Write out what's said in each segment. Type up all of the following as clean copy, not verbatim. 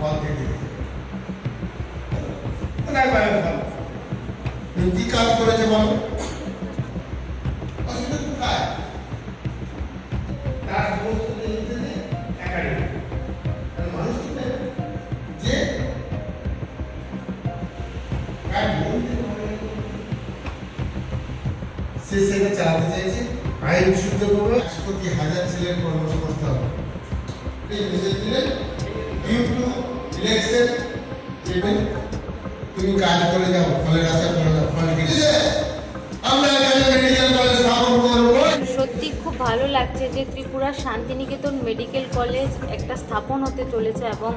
ফল থেকে কোথায় পাবে ফল? তুমি কি কাজ করেছে বলো? অসুবিধা কোথায়? তার সমস্ত জিনিস একাডেমি মানুষ যে সে সেটা চালাতে চাইছে। আইন শুদ্ধ করবে 1,000 ছেলের কর্মসংস্থান হবে। তুমি কাজ করে যাও, ফলের আশা করে যাও, ফল কিনে আমরা এখানে মেডিকেল কলেজ স্থাপন করবো। সত্যি খুব ভালো লাগছে যে ত্রিপুরার শান্তিনিকেতন মেডিকেল কলেজ একটা স্থাপন হতে চলেছে এবং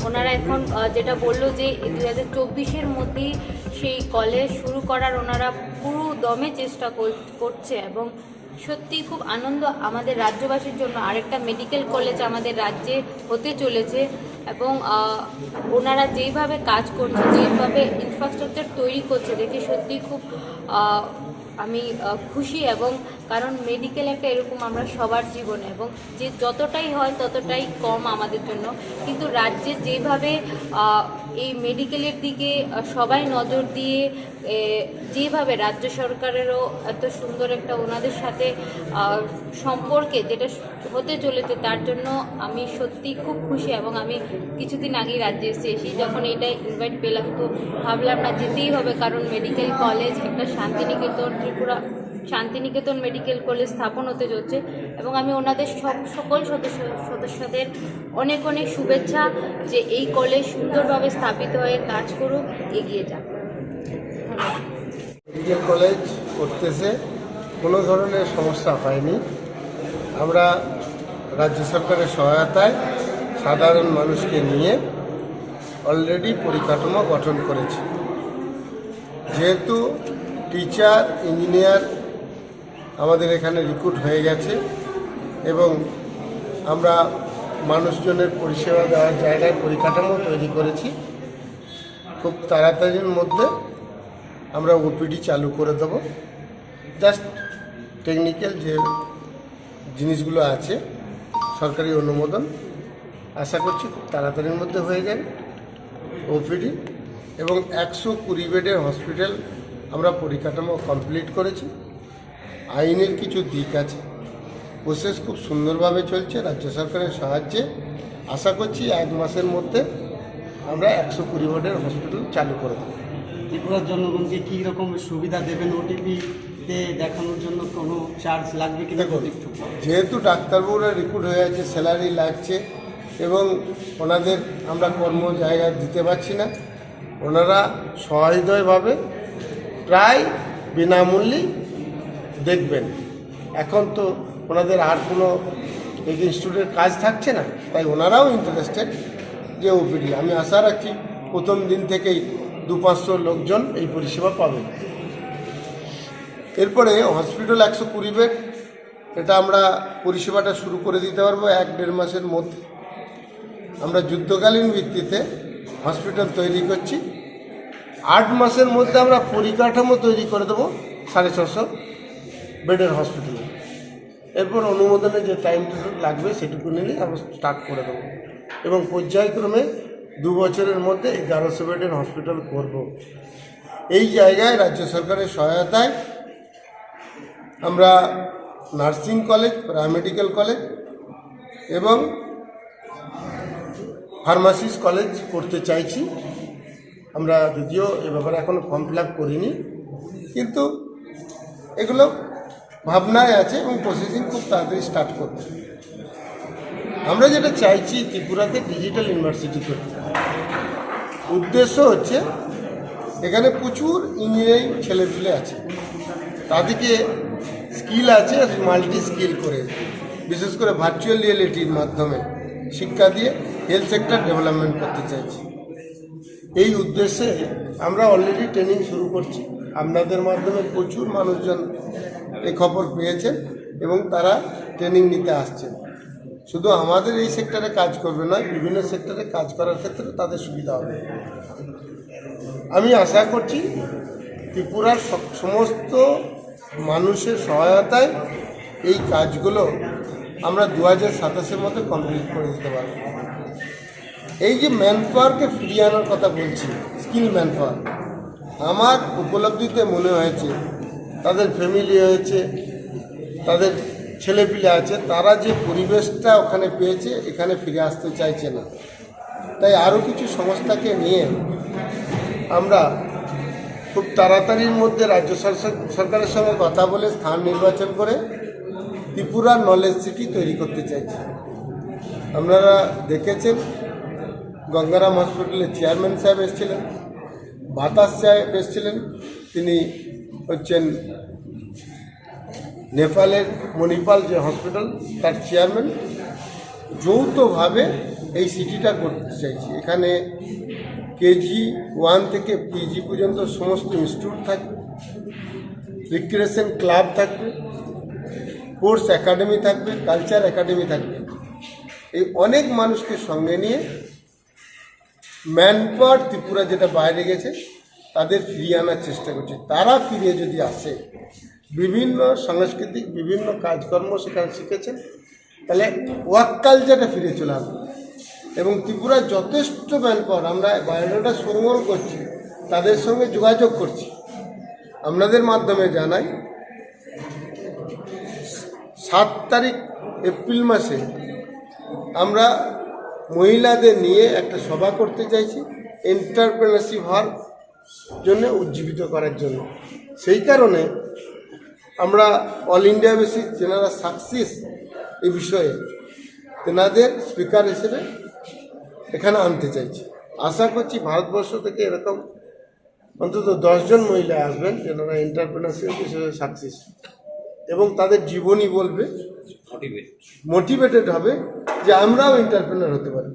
ওনারা এখন যেটা বললো যে 2024-এর মধ্যেই সেই কলেজ শুরু করার ওনারা পুরো দমে চেষ্টা করছে এবং সত্যি খুব আনন্দ আমাদের রাজ্যবাসীর জন্য আরেকটা মেডিকেল কলেজ আমাদের রাজ্যে হতে চলেছে এবং ওনারা যেইভাবে কাজ করছে, যেইভাবে ইনফ্রাস্ট্রাকচার তৈরি করছে দেখে সত্যি খুব আমি খুশি এবং কারণ মেডিকেল একটা এরকম আমরা সবার জীবনে এবং যে যতটাই হয় ততটাই কম আমাদের জন্য, কিন্তু রাজ্যে যেভাবে এই মেডিকেলের দিকে সবাই নজর দিয়ে যেভাবে রাজ্য সরকারেরও এত সুন্দর একটা ওনাদের সাথে সম্পর্কে যেটা হতে চলেছে তার জন্য আমি সত্যি খুব খুশি এবং আমি কিছুদিন আগেই রাজ্যে এসেছি যখন এইটাই ইনভাইট পেলাম তো ভাবলাম না যেতেই হবে কারণ মেডিকেল কলেজ একটা শান্তিনিকেতন ত্রিপুরা শান্তিনিকেতন মেডিকেল কলেজ স্থাপন হতে চলছে এবং আমি ওনাদের সকল সদস্যদের অনেক অনেক শুভেচ্ছা যে এই কলেজ সুন্দরভাবে স্থাপিত হয়ে কাজ করুক, এগিয়ে যাক। মেডিকেল কলেজ করতেছে, কোনো ধরনের সমস্যা হয়নি। আমরা রাজ্য সরকারের সহায়তায় সাধারণ মানুষকে নিয়ে অলরেডি পরিকাঠামো গঠন করেছি। যেহেতু টিচার ইঞ্জিনিয়ার আমাদের এখানে রিক্রুট হয়ে গেছে এবং আমরা মানুষজনের পরিষেবা দেওয়ার জায়গায় পরিকাঠামো তৈরি করেছি, খুব তাড়াতাড়ির মধ্যে আমরা ওপিডি চালু করে দেব। জাস্ট টেকনিক্যাল যে জিনিসগুলো আছে সরকারি অনুমোদন আশা করছি খুব তাড়াতাড়ির মধ্যে হয়ে যাবে ওপিডি এবং 120 বেডের হসপিটাল আমরা পরিকাঠামো কমপ্লিট করেছি। আইনের কিছু দিক আছে, প্রসেস খুব সুন্দরভাবে চলছে রাজ্য সরকারের সাহায্যে। আশা করছি 1 মাসের মধ্যে আমরা 120 বেডের হসপিটাল চালু করে দেবো। ত্রিপুরার জনগণকে কী রকম সুবিধা দেবেন? ওটিপিতে দেখানোর জন্য কোনো চার্জ লাগবে কি? যেহেতু ডাক্তারবাবুরা রিক্রুট হয়ে আছে, স্যালারি লাগছে এবং ওনাদের আমরা কর্ম জায়গা দিতে পারছি না, ওনারা সহৃদয়ভাবে প্রায় বিনামূল্যেই দেখবেন। এখন তো ওনাদের আর কোনো ইনস্টিটিউটের কাজ থাকছে না, তাই ওনারাও ইন্টারেস্টেড যে ওপিডি। আমি আশা রাখছি প্রথম দিন থেকেই 200-500 লোকজন এই পরিষেবা পাবেন। এরপরে হসপিটাল 120 বেড, এটা আমরা পরিষেবাটা শুরু করে দিতে পারবো 1-1.5 মাসের মধ্যে। আমরা যুদ্ধকালীন ভিত্তিতে হসপিটাল তৈরি করছি, 8 মাসের মধ্যে আমরা পরিকাঠামো তৈরি করে দেবো 650 বেডের হসপিটালে। এরপর অনুমোদনে যে টাইমটুকু লাগবে সেটুকু নিলেই আমরা স্টার্ট করে দেবো এবং পর্যায়ক্রমে 2 বছরের মধ্যে 1100 বেডের হসপিটাল করব। এই জায়গায় রাজ্য সরকারের সহায়তায় আমরা নার্সিং কলেজ, প্যারামেডিক্যাল কলেজ এবং ফার্মাসিস্ট কলেজ করতে চাইছি। আমরা যদিও এ ব্যাপারে এখনও ফর্ম ফিল আপ করিনি, কিন্তু এগুলো ভাবনায় আছে এবং প্রসেসিং খুব তাড়াতাড়ি স্টার্ট করবে। আমরা যেটা চাইছি ত্রিপুরাতে ডিজিটাল ইউনিভার্সিটি করতে। উদ্দেশ্য হচ্ছে এখানে প্রচুর ইঞ্জিনিয়ারিং ছেলেপুলে আছে, তাদেরকে স্কিল আছে মাল্টি স্কিল করে, বিশেষ করে ভার্চুয়াল রিয়েলিটির মাধ্যমে শিক্ষা দিয়ে হেলথ সেক্টর ডেভেলপমেন্ট করতে চাইছি। এই উদ্দেশ্যে আমরা অলরেডি ট্রেনিং শুরু করছি। আপনাদের মাধ্যমে প্রচুর মানুষজন এই খবর পেয়েছেন এবং তারা ট্রেনিং নিতে আসছেন। শুধু আমাদের এই সেক্টরে কাজ করবে নয়, বিভিন্ন সেক্টরে কাজ করার ক্ষেত্রে তাদের সুবিধা হবে। আমি আশা করছি ত্রিপুরার সমস্ত মানুষের সহায়তায় এই কাজগুলো আমরা 2027-এর মধ্যে কমপ্লিট করে দিতে পারব। এই যে ম্যান পাওয়ারকে ফিরিয়ে আনার কথা বলছি, স্কিল ম্যান পাওয়ার, আমার উপলব্ধিতে মনে হয়েছে তাদের ফ্যামিলি হয়েছে, তাদের ছেলেপিলে আছে, তারা যে পরিবেশটা ওখানে পেয়েছে এখানে ফিরে আসতে চাইছে না। তাই আরও কিছু সংস্থাকে নিয়ে আমরা খুব তাড়াতাড়ির মধ্যে রাজ্য সরকারের সঙ্গে কথা বলে স্থান নির্বাচন করে ত্রিপুরা নলেজ সিটি তৈরি করতে চাইছি। আপনারা দেখেছেন গঙ্গারাম হসপিটালের চেয়ারম্যান সাহেব এসেছিলেন, বাতাস সাহেব এসেছিলেন, তিনি হচ্ছেন নেপালের মণিপাল যে হসপিটাল তার চেয়ারম্যান। যৌথভাবে এই সিটিটা করতে চাইছি। এখানে কেজি 1 থেকে পিজি পর্যন্ত সমস্ত ইনস্টিটিউট থাকবে, রিক্রিয়েশন ক্লাব থাকবে, স্পোর্টস একাডেমি থাকবে, কালচার একাডেমি থাকবে। এই অনেক মানুষকে সঙ্গে নিয়ে ম্যানপাওয়ার ত্রিপুরা যেটা বাইরে গেছে তাদের ফিরিয়ে আনার চেষ্টা করছে। তারা ফিরে যদি আসে, বিভিন্ন সাংস্কৃতিক বিভিন্ন কাজকর্ম সেখানে শিখেছেন, তাহলে ওয়ার্ক কালচারটা ফিরে চলে আসবে। এবং ত্রিপুরার যথেষ্ট ম্যানপাওয়ার, আমরা বায়োডাটা সংগ্রহ করছি, তাদের সঙ্গে যোগাযোগ করছি। আপনাদের মাধ্যমে জানাই 7 তারিখ এপ্রিল মাসে আমরা মহিলাদের নিয়ে একটা সভা করতে চাইছি, এন্টারপ্রেনারশিপ হওয়ার জন্য উজ্জীবিত করার জন্য। সেই কারণে আমরা অল ইন্ডিয়া বেসিস যেনারা সাকসেস এই বিষয়ে তেনাদের স্পিকার হিসেবে এখানে আনতে চাইছি। আশা করছি ভারতবর্ষ থেকে এরকম অন্তত 10 জন মহিলা আসবেন যেনারা এন্টারপ্রেনারশিপ হিসেবে সাকসেস, এবং তাদের জীবনী বলবে, মোটিভেটেড হবে যে আমরাও এন্টারপ্রেনার হতে পারি।